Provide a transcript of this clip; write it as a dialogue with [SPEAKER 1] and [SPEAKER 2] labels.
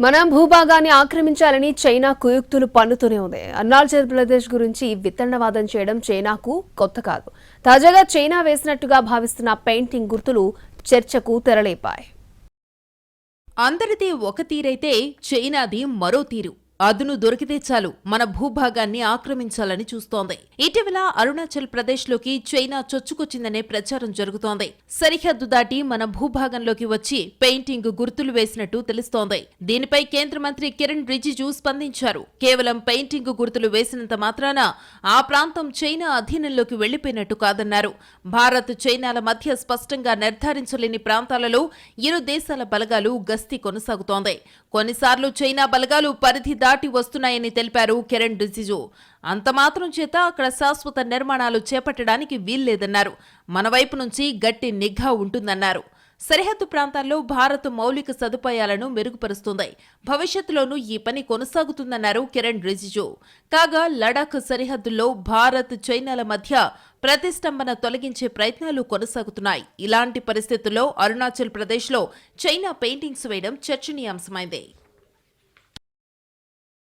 [SPEAKER 1] మన భూభాగాన్ని ఆక్రమించాలని చైనా కుయుక్తులు పన్నుతూనే ఉంది. అరుణాచల్ ప్రదేశ్ గురించి వితండవాదం చేయడం చైనాకు కొత్త కాదు. తాజాగా చైనా వేసినట్టుగా భావిస్తున్న పెయింటింగ్ గుర్తులు చర్చకు తెరలేపాయి.
[SPEAKER 2] అందరిది ఒక తీరైతే చైనాది మరో తీరు. అదును దొరికితే చాలు మన భూభాగాన్ని ఆక్రమించాలని చూస్తోంది. ఇటీవల అరుణాచల్ ప్రదేశ్లోకి చైనా చొచ్చుకొచ్చిందనే ప్రచారం జరుగుతోంది. సరిహద్దు దాటి మన భూభాగంలోకి వచ్చి పెయింటింగ్ గుర్తులు వేసినట్టు తెలుస్తోంది. దీనిపై కేంద్ర మంత్రి కిరణ్ రిజిజు స్పందించారు. కేవలం పెయింటింగ్ గుర్తులు వేసినంత మాత్రాన ఆ ప్రాంతం చైనా అధీనంలోకి వెళ్లిపోయినట్టు కాదన్నారు. భారత్ చైనాల మధ్య స్పష్టంగా నిర్ధారించలేని ప్రాంతాలలో ఇరు దేశాల బలగాలు గస్తీ కొనసాగుతోంది. కొన్నిసార్లు చైనా బలగాలు పరిధి దాటి వస్తున్నాయని తెలిపారు కిరణ్ రిజిజు. అంత మాత్రం చేత అక్కడ శాశ్వత నిర్మాణాలు చేపట్టడానికి వీల్లేదన్నారు. మన వైపు నుంచి గట్టి నిఘా ఉంటుందన్నారు. సరిహద్దు ప్రాంతాల్లో భారత్ మౌలిక సదుపాయాలను మెరుగుపరుస్తుంది. భవిష్యత్తులోనూ ఈ పని కొనసాగుతుందన్నారు కిరణ్ రిజిజు. కాగా లడాఖ్ సరిహద్దుల్లో భారత్ చైనాల మధ్య ప్రతిష్టంభన తొలగించే ప్రయత్నాలు కొనసాగుతున్నాయి. ఇలాంటి పరిస్థితుల్లో అరుణాచల్ ప్రదేశ్లో చైనా పెయింటింగ్స్ వేయడం చర్చనీయాంశమైంది.